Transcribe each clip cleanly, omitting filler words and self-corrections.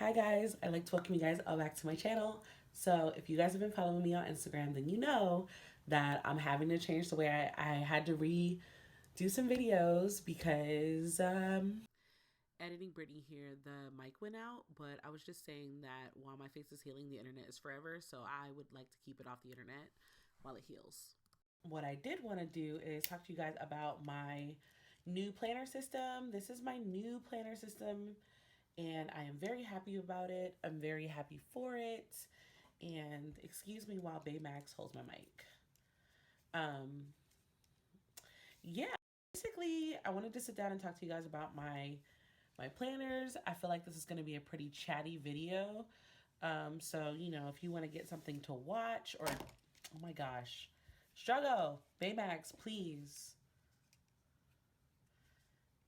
Hi guys, I'd like to welcome you guys all back to my channel. So if you guys have been following me on Instagram, then you know that I'm having to change the way I had to redo some videos because editing Brittany here, the mic went out, but I was just saying that while my face is healing, the internet is forever, so I would like to keep it off the internet while it heals. What I did want to do is talk to you guys about my new planner system. This is my new planner system and I am very happy about it. I'm very happy for it. And excuse me while Baymax holds my mic. Um, yeah, basically, I wanted to sit down and talk to you guys about my planners. I feel like this is going to be a pretty chatty video. So you know, if you want to get something to watch, or oh my gosh, struggle, Baymax, please.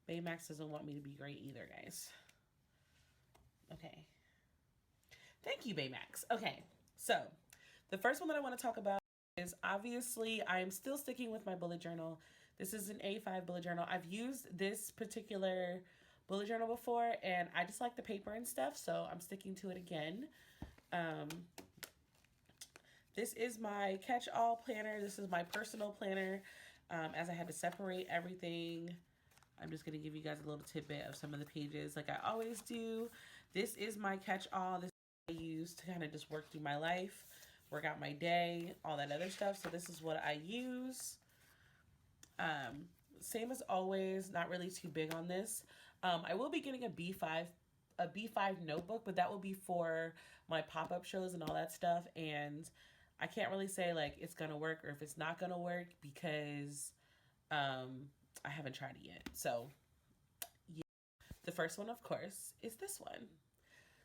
Baymax doesn't want me to be great either, guys. Okay. Thank you, Baymax. Okay, so the first one that I want to talk about is obviously I'm still sticking with my bullet journal. This is an A5 bullet journal. I've used this particular bullet journal before and I just like the paper and stuff, so I'm sticking to it again. This is my catch-all planner. This is my personal planner. As I had to separate everything, I'm just going to give you guys a little tidbit of some of the pages like I always do. This is my catch-all. This I use to kind of just work through my life, work out my day, all that other stuff. So this is what I use. Same as always, not really too big on this. I will be getting a B5 notebook, but that will be for my pop-up shows and all that stuff. And I can't really say like it's gonna work or if it's not gonna work because I haven't tried it yet. So yeah. The first one, of course, is this one.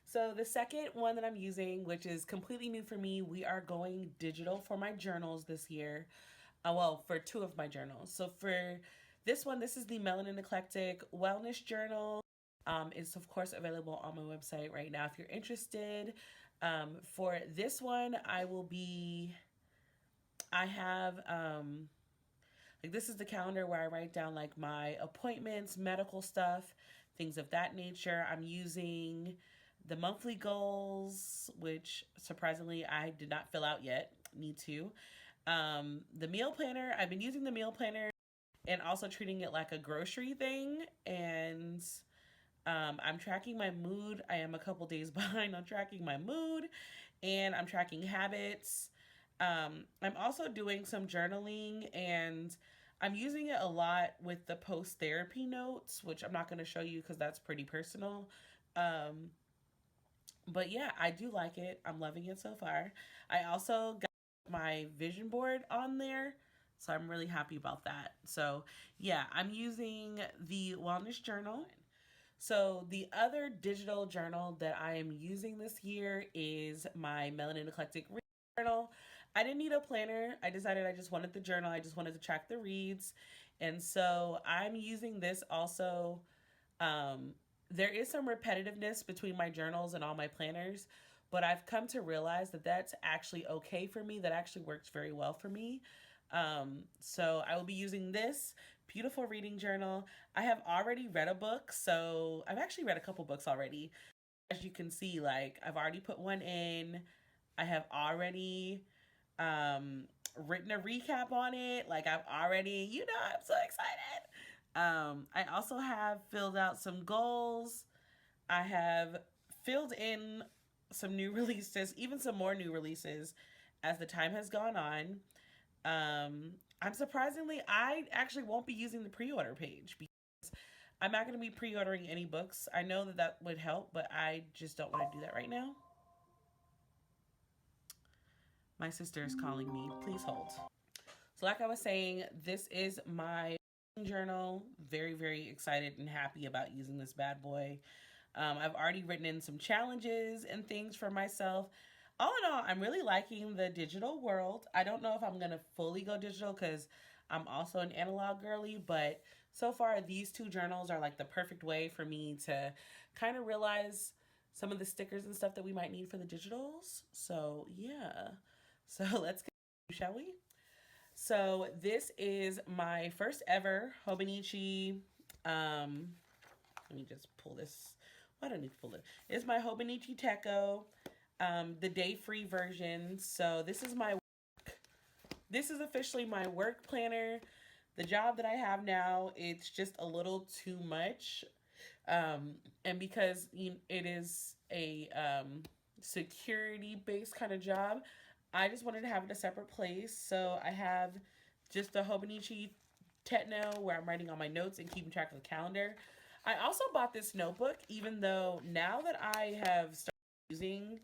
So the second one that I'm using, which is completely new for me, we are going digital for my journals this year. Well, for two of my journals. So for this one, this is the Melanin Eclectic Wellness Journal. It's of course available on my website right now if you're interested. For this one, I have, like this is the calendar where I write down like my appointments, medical stuff, things of that nature. I'm using the monthly goals, which surprisingly I did not fill out yet. Need to. The meal planner, I've been using the meal planner and also treating it like a grocery thing. And I'm tracking my mood. I am a couple days behind on tracking my mood and I'm tracking habits. I'm also doing some journaling and I'm using it a lot with the post therapy notes, which I'm not going to show you because that's pretty personal. But yeah, I do like it. I'm loving it so far. I also got my vision board on there, so I'm really happy about that. So yeah, I'm using the wellness journal. So the other digital journal that I am using this year is my Melanin Eclectic journal. I didn't need a planner. I decided I just wanted the journal. I just wanted to track the reads. And so I'm using this also. There is some repetitiveness between my journals and all my planners, but I've come to realize that that's actually okay for me. That actually works very well for me. So I will be using this beautiful reading journal. I have already read a book, so I've actually read a couple books already. As you can see, like I've already put one in. I have already written a recap on it. Like I've already, I'm so excited. I also have filled out some goals. I have filled in some new releases, even some more new releases as the time has gone on. I'm surprisingly, I actually won't be using the pre-order page because I'm not going to be pre-ordering any books. I know that that would help, but I just don't want to do that right now. My sister is calling me. Please hold. So like I was saying, this is my journal. Very, very excited and happy about using this bad boy. I've already written in some challenges and things for myself. All in all, I'm really liking the digital world. I don't know if I'm going to fully go digital because I'm also an analog girly, but so far these two journals are like the perfect way for me to kind of realize some of the stickers and stuff that we might need for the digitals. So yeah, so let's get, shall we? So this is my first ever Hobonichi. Let me just pull this I don't need to pull it. It's my Hobonichi Techo, the day free version. So this is officially my work planner. The job that I have now, it's just a little too much. And because it is a security based kind of job, I just wanted to have it a separate place. So I have just a Hobonichi Techno where I'm writing all my notes and keeping track of the calendar. I also bought this notebook, even though now that I have started using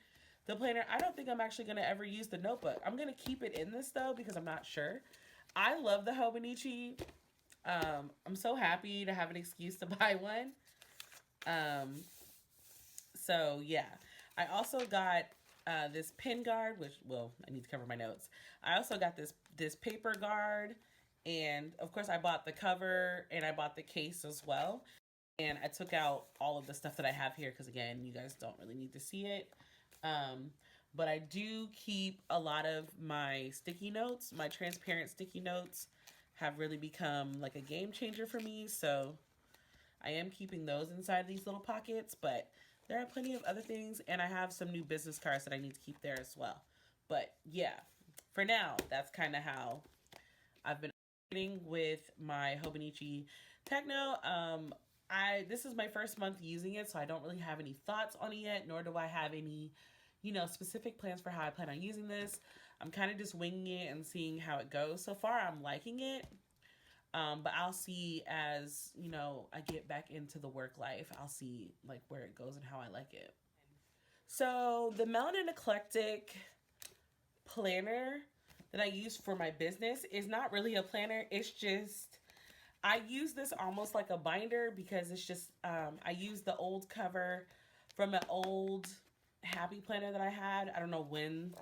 the planner, I don't think I'm actually going to ever use the notebook. I'm going to keep it in this though because I'm not sure. I love the Hobonichi. I'm so happy to have an excuse to buy one. Um, so yeah, I also got this pin guard, which well, I need to cover my notes. I also got this paper guard, and of course, I bought the cover and I bought the case as well. And I took out all of the stuff that I have here because again, you guys don't really need to see it. Um, but I do keep a lot of my sticky notes. My transparent sticky notes have really become like a game changer for me. So I am keeping those inside these little pockets, but there are plenty of other things, and I have some new business cards that I need to keep there as well. But yeah, for now, that's kind of how I've been operating with my Hobonichi Techno. This is my first month using it, so I don't really have any thoughts on it yet, nor do I have any, specific plans for how I plan on using this. I'm kind of just winging it and seeing how it goes. So far, I'm liking it. But I'll see as, I get back into the work life. I'll see like where it goes and how I like it. So the Melanin Eclectic planner that I use for my business is not really a planner. It's just I use this almost like a binder because it's just I use the old cover from an old happy planner that I had. I don't know when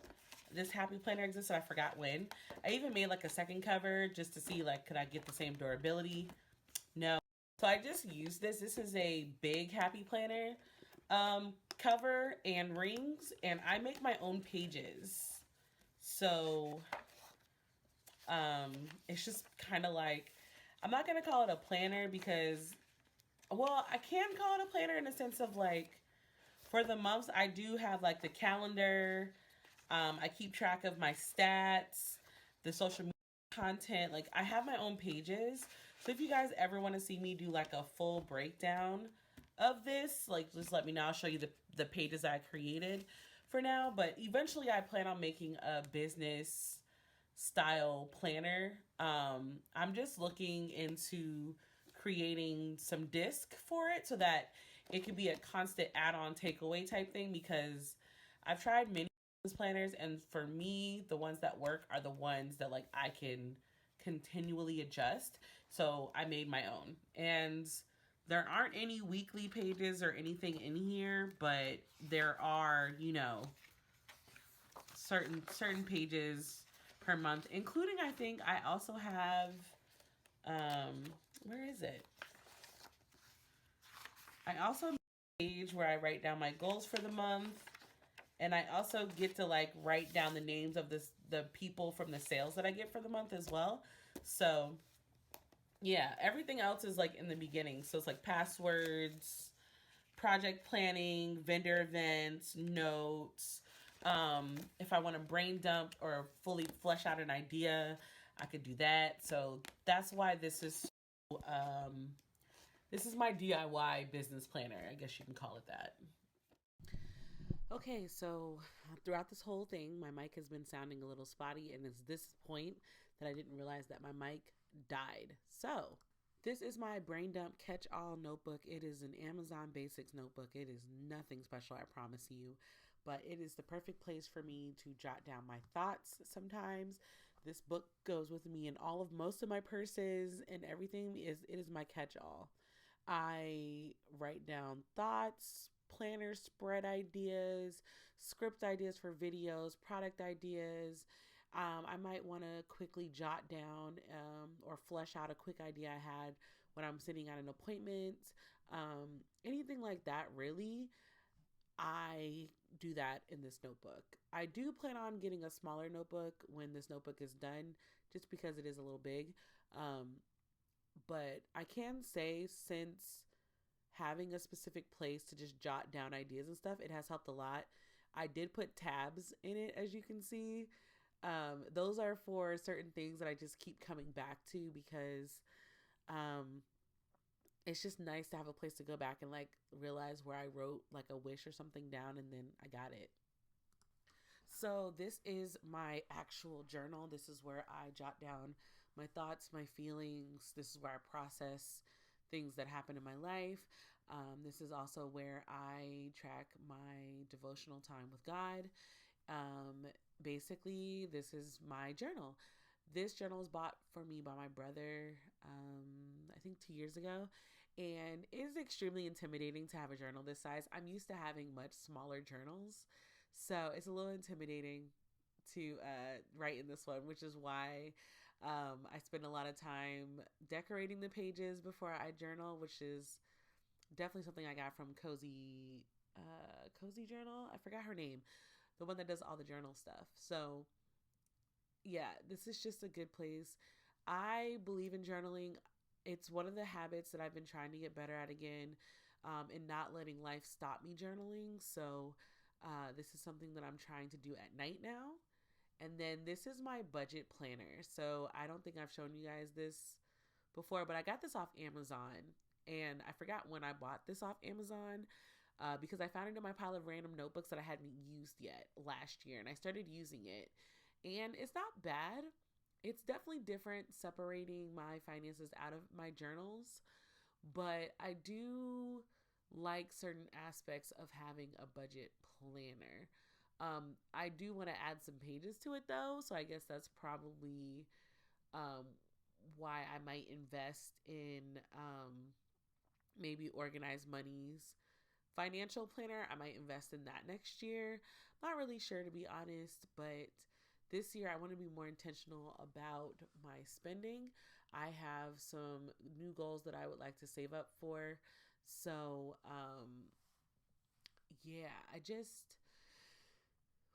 this happy planner existed. I forgot when. I even made like a second cover just to see like could I get the same durability. No. So I just used this. This is a big happy planner cover and rings, and I make my own pages. So um it's just kind of like I'm not gonna call it a planner because well, I can call it a planner in the sense of like for the months I do have like the calendar. I keep track of my stats, the social media content. Like I have my own pages. So if you guys ever want to see me do like a full breakdown of this, like just let me know. I'll show you the pages I created for now. But eventually I plan on making a business style planner. I'm just looking into creating some disc for it so that it could be a constant add-on takeaway type thing because I've tried many planners and for me the ones that work are the ones that like I can continually adjust. So I made my own, and there aren't any weekly pages or anything in here, but there are certain pages per month, including I think I also have where is it? I also have a page where I write down my goals for the month, and I also get to like write down the names of the people from the sales that I get for the month as well. So yeah, everything else is like in the beginning. So it's like passwords, project planning, vendor events, notes. If I want to brain dump or fully flesh out an idea, I could do that. So that's why this is my DIY business planner. I guess you can call it that. Okay, so throughout this whole thing, my mic has been sounding a little spotty, and it's this point that I didn't realize that my mic died. So, this is my brain dump catch all notebook. It is an Amazon Basics notebook. It is nothing special, I promise you, but it is the perfect place for me to jot down my thoughts sometimes. This book goes with me in all of most of my purses and everything. It is my catch all. I write down thoughts, planner spread ideas, script ideas for videos, product ideas. I might want to quickly jot down or flesh out a quick idea I had when I'm sitting at an appointment. Anything like that, really. I do that in this notebook. I do plan on getting a smaller notebook when this notebook is done, just because it is a little big. Um, but I can say since having a specific place to just jot down ideas and stuff, it has helped a lot. I did put tabs in it, as you can see. Those are for certain things that I just keep coming back to because it's just nice to have a place to go back and like realize where I wrote like a wish or something down and then I got it. So this is my actual journal. This is where I jot down my thoughts, my feelings. This is where I process things that happen in my life. This is also where I track my devotional time with God. Basically, this is my journal. This journal was bought for me by my brother, I think 2 years ago, and it is extremely intimidating to have a journal this size. I'm used to having much smaller journals, so it's a little intimidating to write in this one, which is why I spend a lot of time decorating the pages before I journal, which is definitely something I got from Cozy Journal. I forgot her name, the one that does all the journal stuff. So yeah, this is just a good place. I believe in journaling. It's one of the habits that I've been trying to get better at again, and not letting life stop me journaling. So this is something that I'm trying to do at night now. And then this is my budget planner. So I don't think I've shown you guys this before, but I got this off Amazon. And I forgot when I bought this off Amazon because I found it in my pile of random notebooks that I hadn't used yet last year. And I started using it. And it's not bad. It's definitely different separating my finances out of my journals. But I do like certain aspects of having a budget planner. I do want to add some pages to it though. So I guess that's probably why I might invest in maybe Organized Money's financial planner. I might invest in that next year. Not really sure, to be honest, but this year I want to be more intentional about my spending. I have some new goals that I would like to save up for. So yeah,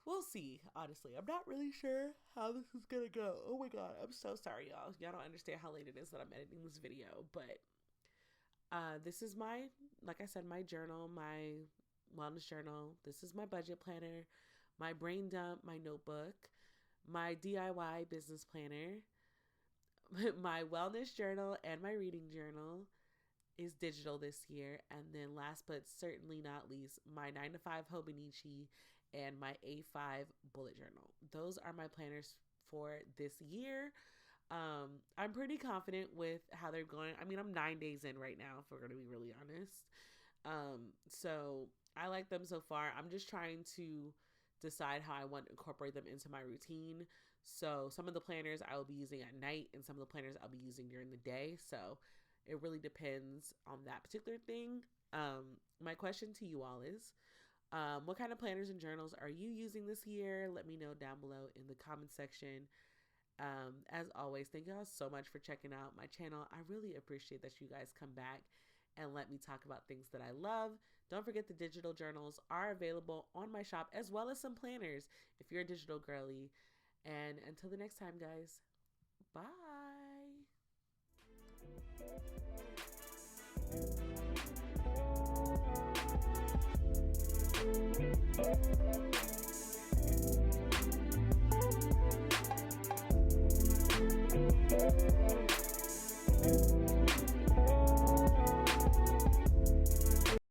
we'll see. Honestly, I'm not really sure how this is gonna go. Oh my god, I'm so sorry, y'all. Y'all don't understand how late it is that I'm editing this video, but this is my, like I said, my journal, my wellness journal. This is my budget planner, my brain dump, my notebook, my DIY business planner, my wellness journal, and my reading journal is digital this year. And then last but certainly not least, my 9 to 5 Hobonichi and my A5 bullet journal. Those are my planners for this year. I'm pretty confident with how they're going. I mean, I'm 9 days in right now, if we're going to be really honest. So I like them so far. I'm just trying to decide how I want to incorporate them into my routine. So some of the planners I will be using at night and some of the planners I'll be using during the day. So it really depends on that particular thing. My question to you all is, what kind of planners and journals are you using this year? Let me know down below in the comment section. As always, thank y'all so much for checking out my channel. I really appreciate that you guys come back and let me talk about things that I love. Don't forget the digital journals are available on my shop, as well as some planners if you're a digital girly. And until the next time, guys, bye.